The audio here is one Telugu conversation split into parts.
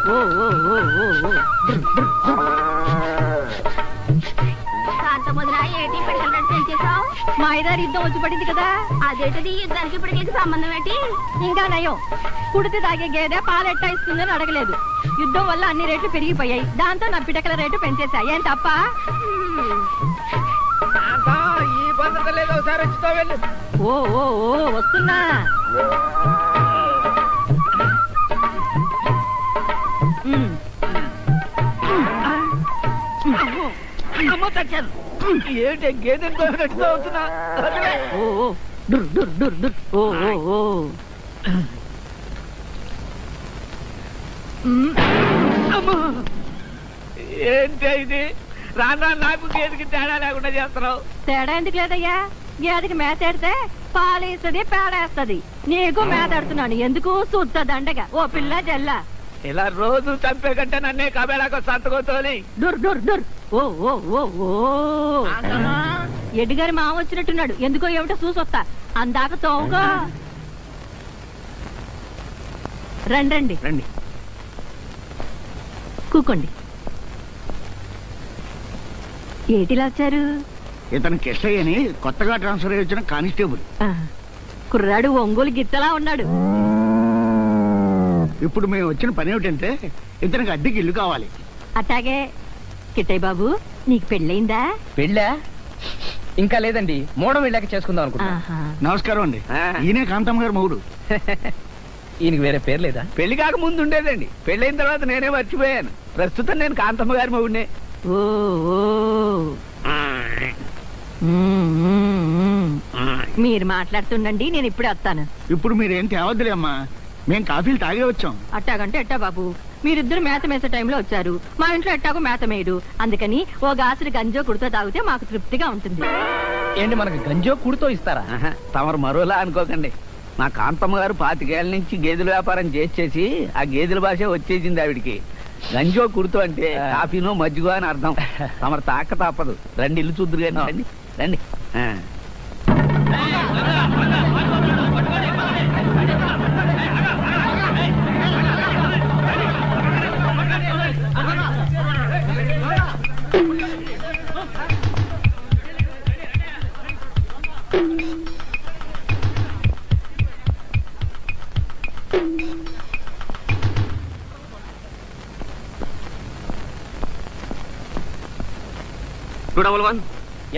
మా ఐదారు యుద్ధం వచ్చి పడింది కదా, అదేంటిది యుద్ధానికి పిడికిలకి సంబంధం ఏంటి? ఇంకా నయం, కుడితే తాగే గేదె పాలెట్టా ఇస్తుందని అడగలేదు. యుద్ధం వల్ల అన్ని రేట్లు పెరిగిపోయాయి, దాంతో నా పిడకల రేటు పెంచేశాయి. ఏం తప్ప? ఓ ఓ ఓ వస్తున్నా. ఏంటి గేదె అవుతున్నా? ఏంటి ఇది? రానా నాకు గేదెకి తేడా లేకుండా చేస్తున్నావు. తేడా ఎందుకు లేదయ్యా? గేదెకి మేత ఎడితే పాలేస్తుంది, పేడేస్తుంది. నీకు మేత ఎడుతున్నాను ఎందుకు? చూస్తా దండగా ఓ పిల్ల జల్ల. ఇలా రోజు చంపే కంటే నన్నే కబేళాకు సంతకోతోని. డుర్ డుర్ డుర్. ఓ ఓ ఓ ఓ ఎడ్డిగారి మామ వచ్చినట్టున్నాడు. ఎందుకో ఏమిటో చూసొస్తా. అందాక తోవుకో. రండి రండి రండి, కూకోండి. ఏటిలా వచ్చారు? ఇతను కిష్టయ్య అని కొత్తగా ట్రాన్స్ఫర్ అయ్యి వచ్చిన కానిస్టేబుల్. కుర్రాడు ఒంగోలు గిత్తలా ఉన్నాడు. ఇప్పుడు మేము వచ్చిన పని ఏమిటంటే ఇతనికి అద్దెకి ఇల్లు కావాలి. అట్టాగే. కిట్టయ్య బాబు, నీకు పెళ్ళయిందా? పెళ్ళా? ఇంకా లేదండి, మూడం వెళ్ళాక చేసుకుందాం అనుకుంటా. నమస్కారం అండి, ఈయనే కాంతమ్మ గారు మొగుడు. ఈయనకి వేరే పేరు లేదా? పెళ్లి కాక ముందు ఉండేదండి, పెళ్ళైన తర్వాత నేనే మర్చిపోయాను. ప్రస్తుతం నేను కాంతమ్మ గారి మొగుడినే. ఓ మీరు మాట్లాడుతుండండి, నేను ఇప్పుడే వస్తాను. ఇప్పుడు మీరేం తేవద్దులే అమ్మా, మేం కాఫీలు తాగే వచ్చాం. అట్టాగంటే ఎట్టా బాబు, మీరిద్దరు మేత మేసే టైంలో వచ్చారు. మా ఇంట్లో ఎట్టాగో మేత మేయడు, అందుకని ఓ గాసులు గంజో కుడితో తాగితే మాకు తృప్తిగా ఉంటుంది. ఏంటి, మనకు గంజో కుడితో ఇస్తారా? తమరు మరోలా అనుకోకండి. మా కాంతమ్మ గారు 25 ఏళ్ల నుంచి గేదెల వ్యాపారం చేసి ఆ గేదెల భాష వచ్చేసింది ఆవిడికి. గంజో కుడుతూ అంటే కాఫీనో మజ్జిగో అని అర్థం. తమరు తాక తప్పదు. రండి, ఇల్లు చూద్దరు కానీ. రండి రండి.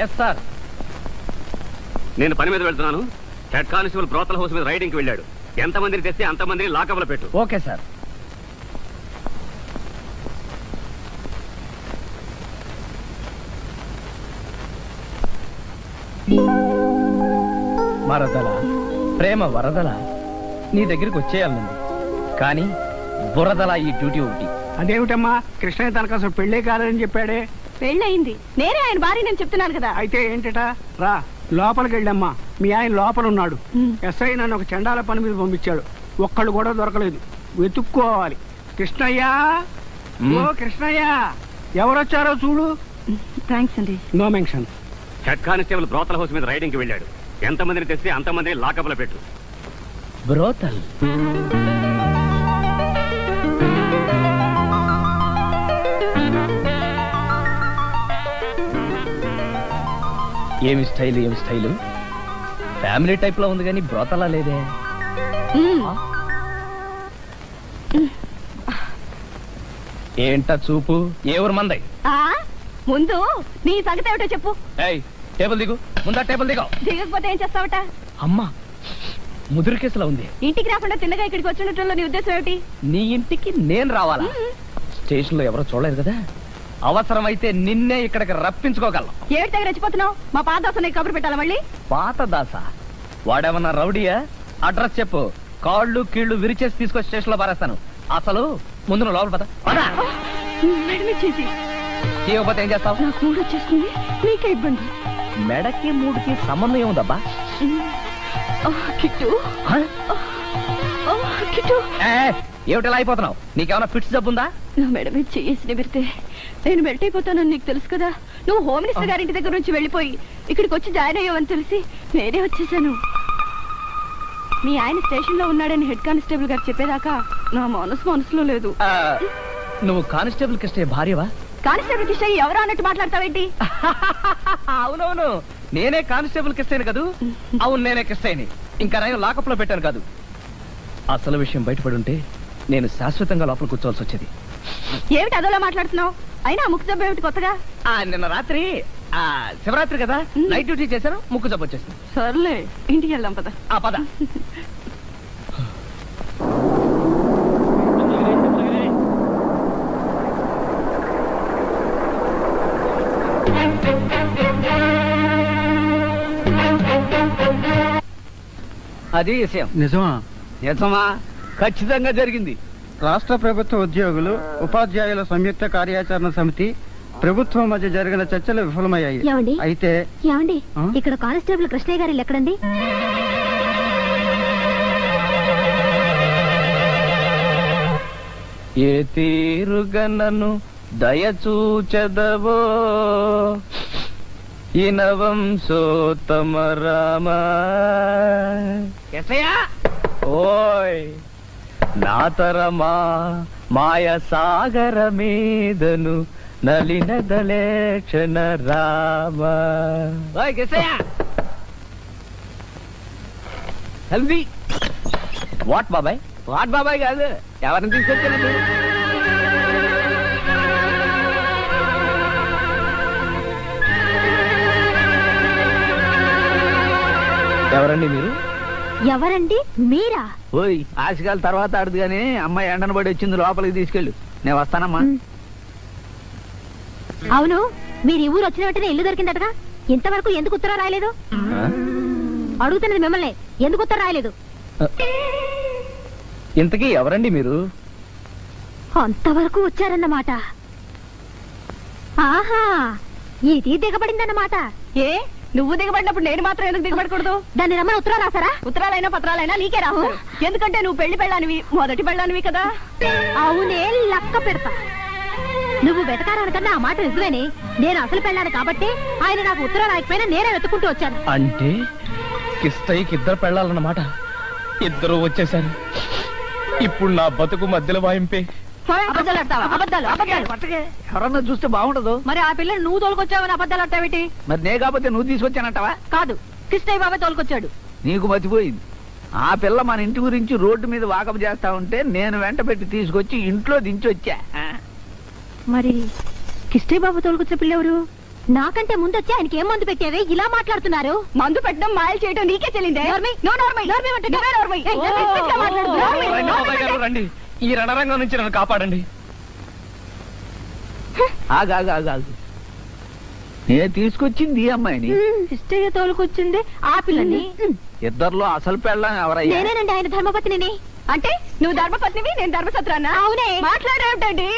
Yes sir. నేను పని మీద వెళ్తున్నాను. హెడ్ కానిస్టేబుల్ బ్రోతల హౌస్ మీద రైడింగ్ కి వెళ్ళాడు. ఎంతమందిని తెస్తే అంతమందిని లాకప్లో పెట్టు. Okay sir. మరదల ప్రేమ వరదల నీ దగ్గరికి వచ్చేయాలండి, కానీ బురదల ఈ డ్యూటీ ఒకటి. అదేమిటమ్మా, కృష్ణయ్య తనకు అసలు పెళ్లే కాదని చెప్పాడే. పెళ్ళయింది, నేనే ఆయన భార్య నేను చెప్తున్నాను కదా. అయితే ఏంటట, రా లోపలికి వెళ్ళమ్మా. మీ ఆయన లోపల ఉన్నాడు. ఎస్ఐ నన్ను ఒక చండాల పని మీద పంపించాడు. ఒక్కళ్ళు కూడా దొరకలేదు, వెతుక్కోవాలి. కృష్ణయ్య, ఓ కృష్ణయ్య, ఎవరొచ్చారో చూడు. థ్యాంక్స్ అండి. No mention. Head constable brothel house మీద రైడింగ్ కి వెళ్ళాడు. ఎంతమందిని తెస్తే అంతమందిని లాకప్లో పెట్టు. బ్రోతల్ ఏమి స్టైలు, ఏమి స్టైలు. ఫ్యామిలీ టైప్ లో ఉంది కానీ బ్రోతలా లేదే. ఏంటా చూపు? ఏ ఊరు మందై? ముందు నీ సంగతి ఏమిటో చెప్పు. టేబుల్ దిగు, ముందా టేబుల్ దిగు. దిగకపోతే ఏం చేస్తావట? అమ్మా, ముదురు కేసులా ఉంది. ఇంటికి రాకుండా తిన్నగా ఇక్కడికి వచ్చినట్టు నీ ఉద్దేశం ఏమిటి? నీ ఇంటికి నేను రావాలా? స్టేషన్ లో ఎవరో చూడలేదు కదా, అవసరమైతే నిన్నే ఇక్కడికి రప్పించుకోగలం. ఏడు దగ్గర రెచ్చిపోతున్నావు? మా పాత దాస నీకు కబురు పెట్టాలా మళ్ళీ? పాత దాస వాడేమన్నా రౌడీయా? అడ్రస్ చెప్పు, కాళ్ళు కీళ్లు విరిచేసి తీసుకొచ్చి స్టేషన్ లో పారేస్తాను. అసలు ముందు నువ్వు లోపల పద. తీయకపోతే ఏం చేస్తావు? నాకు మూడు వచ్చేస్తుంది, నీకే ఇబ్బంది. మెడకి మూడుకి సంబంధం ఏముందబ్బా? ఏమిటిలా అయిపోతున్నావు? నీకేమైనా ఫిట్స్ జబ్బుందా? నా మెడ మీద చేసి నిమిరితే నేను మెల్ట్ అయిపోతానని నీకు తెలుసు కదా. నువ్వు హోమ్ మినిస్టర్ గారింటి దగ్గర నుంచి వెళ్ళిపోయి ఇక్కడికి వచ్చి జాయిన్ అయ్యావని తెలిసి నేనే వచ్చేసాను. మీ ఆయన స్టేషన్ లో ఉన్నాడని హెడ్ కానిస్టేబుల్ గారు చెప్పేదాకా నా మనసులో లేదు. నువ్వు కానిస్టేబుల్ కిష్టే భార్యవా? కానిస్టేబుల్ కిష్టయ్య ఎవరు అన్నట్టు మాట్లాడతావేంటి? అవునవును, నేనే కానిస్టేబుల్ కిష్టేని కదూ. అవును, నేనే కిష్టేని. ఇంకా నేను లాకప్ లో పెట్టాను కాదు. అసలు విషయం బయటపడి ఉంటే నేను శాశ్వతంగా లోపల కూర్చోవాల్సి వచ్చేది. ఏమిటి అదోలా మాట్లాడుతున్నావు? అయినా ముక్కు జబ్బు ఏమిటి కొత్తగా? నిన్న రాత్రి శివరాత్రి కదా, నైట్ డ్యూటీ చేశాను, ముక్కు జబ్బు వచ్చేసింది. సర్లే, ఇంటికి వెళ్దాం పద. పద. అది విషయం. నిజమా? నిజమా? ఖచ్చితంగా జరిగింది. రాష్ట్ర ప్రభుత్వ ఉద్యోగులు ఉపాధ్యాయుల సంయుక్త కార్యాచరణ సమితి ప్రభుత్వం మధ్య జరిగిన చర్చలు విఫలమయ్యాయి. ఏమండి? అయితే ఏమండి, ఆ? ఇక్కడ కానిస్టేబుల్ కృష్ణయ్య గారు ఎక్కడండి? ఏ తీరుగనను దయచూచదవో ఇనవంశోత్తమ రామ. ఎసయ్యా, ఓయ్ నాతరమా మాయ సాగర మీదను నలిన దళేక్షణ రామ. ఓయ్ ఎసయ్యా, హల్దీ. వాట్ బాబాయ్? వాట్ బాబాయ్ కాదు, ఎవరిని తీసుకొచ్చాను? ఎవరండి మీరు? ఎవరండి మీరా? ఓయ్ ఆశకాల తర్వాత ఆడదు గానీ అమ్మాయి ఎండను పడి వచ్చింది, లోపలికి తీసుకెళ్ళు. నేను వస్తానమ్మా. అవును, మీరు ఈ ఊరు వచ్చిన వెంటనే ఇల్లు దొరికిందటగా, ఇంతవరకు ఎందుకు ఉత్తరం రాయలేదు? అడుగుతున్నది మిమ్మల్ని, ఎందుకు ఉత్తరం రాయలేదు? ఇంతకీ ఎవరండి మీరు? అంతవరకు వచ్చారన్నమాట. ఆహా, ఇది దిగబడిందన్నమాట. ఏ, నువ్వు దిగబడినప్పుడు నేను మాత్రం ఎందుకు దిగబడకూడదు? దాన్ని రమ్మని ఉత్తరం రాసారా? ఉత్తరాలైనా పత్రాలైనా నీకే రావు. ఎందుకంటే నువ్వు పెళ్లి పెళ్ళానివి, మొదటి పెళ్ళానివి కదా. అవునే, లక్క పెడతా. నువ్వు వెతకారానికన్నా ఆ మాట నిజమేనే. నేను అసలు పెళ్ళాను కాబట్టి ఆయన నాకు ఉత్తరం రాయకపోయినా నేనే వెతుకుంటూ వచ్చాను. అంటే కిష్టయ్యకి ఇద్దరు పెళ్ళాలన్నమాట. ఇద్దరు వచ్చేసారు. ఇప్పుడు నా బతుకు మధ్యలో వాయింపే. అబద్ధాలు ఆడతావా? అబద్ధాలు అబద్ధాలు. ఎవరన్నా చూస్తే బాగుండదు. మరి ఆ పిల్లని నువ్వు తోలుకొచ్చావని అబద్ధాలు ఆడతావేటి? మరి నే కాకపోతే నువ్వు తీసుకొచ్చానంటావా? కాదు, కృష్ణయ్య బాబాయ్ తోలుకొచ్చాడు. నీకు మతిపోయింది. ఆ పిల్ల మన ఇంటి గురించి రోడ్డు మీద వాకప్ చేస్తా ఉంటే నేను వెంట పెట్టి తీసుకొచ్చి ఇంట్లో దించి వచ్చా. మరి కిష్టయ్య బాబు తోలుకొచ్చే పిల్లెవరు? నాకంటే ముందొచ్చి ఆయనకి ఏం మందు పెట్టావే ఇలా మాట్లాడుతున్నారు? మందు పెట్టడం, మాయలు చేయడం నీకే చెల్లిందే. రండి బాబాయ్ గారు, రండి. ఈ రణరంగం నుంచి నన్ను కాపాడండి. ఆగాగాగాగు, నే తీసుకొచ్చింది ఈ అమ్మాయిని. కృష్ణయ్య తోలుకొచ్చింది ఆ పిల్లని. ఇద్దర్లో అసలు పెళ్ళం ఎవరయ్యా? నేనేనండి ఆయన ధర్మపత్నిని. అంటే నువ్వు ధర్మపత్నివి, నేను ధర్మసత్రానా? అవునే. మాట్లాడేమిటండి?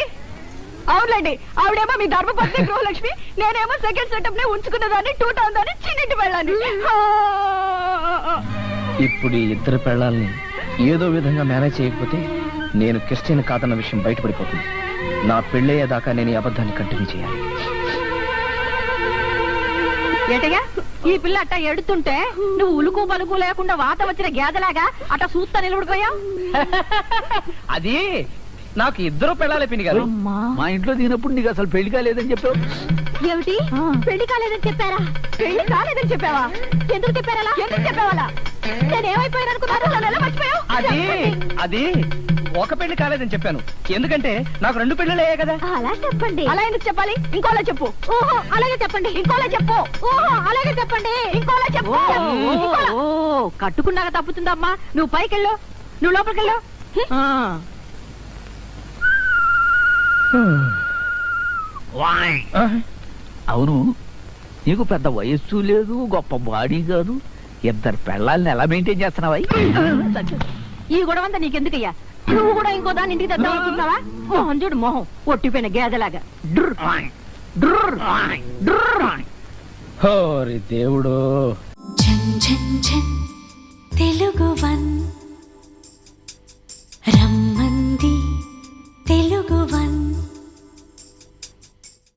అవునండి, ఆవిడేమో మీ ధర్మపత్ని గృహలక్ష్మి, నేనేమో సెకండ్ సెటప్ నే ఉంచుకున్నదాన్ని, 2000 దాన్ని, చిన్నింటి వెళ్ళాను. ఇప్పుడు ఈ ఇద్దరు పెళ్ళాలని ఏదో విధంగా మేనేజ్ చేయకపోతే నేను క్రిస్టియన్ కాదన్న విషయం బయటపడిపోతుంది. నా పెళ్ళయ్యేదాకా నేను ఈ అబద్ధాన్ని కంటిన్యూ చేయాలి. ఏటయ్యా, ఈ పిల్ల అట్ట ఎడుతుంటే నువ్వు ఉలుకు పలుకు లేకుండా వాత వచ్చిన గేదలాగా అట్ట చూస్తా నిలబడిపోయావు. అది నాకు ఇద్దరు పెళ్ళాలే పిన్ని గారు. మా ఇంట్లో దిగినప్పుడు నీకు అసలు పెళ్లి కాలేదని చెప్పావు. ఏమిటి, పెళ్లి కాలేదని చెప్పారా? పెళ్లి కాలేదని చెప్పావా? ఎందుకు చెప్పారా? ఎందుకు చెప్పావాలా? నేనేమైపోయాను అనుకున్నారు? మర్చిపోయావు. అది ఒక పెళ్లి కాలేదని చెప్పాను. ఎందుకంటే నాకు 2 పెళ్ళిళ్ళు అయ్యాయి కదా. అలా చెప్పండి. అలా ఎందుకు చెప్పాలి? ఇంకోలా చెప్పు. ఓహో, అలాగే చెప్పండి. ఇంకోలా చెప్పు. ఓహో, అలాగే చెప్పండి. ఇంకోలా చెప్పు. కట్టుకున్నాక తప్పుతుందమ్మా. నువ్వు పైకెళ్ళు, నువ్వు లోపలికెళ్ళు. అవును, నీకు పెద్ద వయస్సు లేదు, గొప్ప బాడీ కాదు, ఇద్దరు పెళ్ళాలని ఎలా మెయింటైన్ చేస్తున్నావా? ఈ గొడవంతా నీకెందుకయ్యా? నువ్వు కూడా ఇంకో దాన్ని ఇంటికి తెద్దాం అనుకుంటున్నావా? మొహం చూడు, మొహం ఒట్టిపోయిన గేదలాగా. హోరి దేవుడు. తెలుగు 1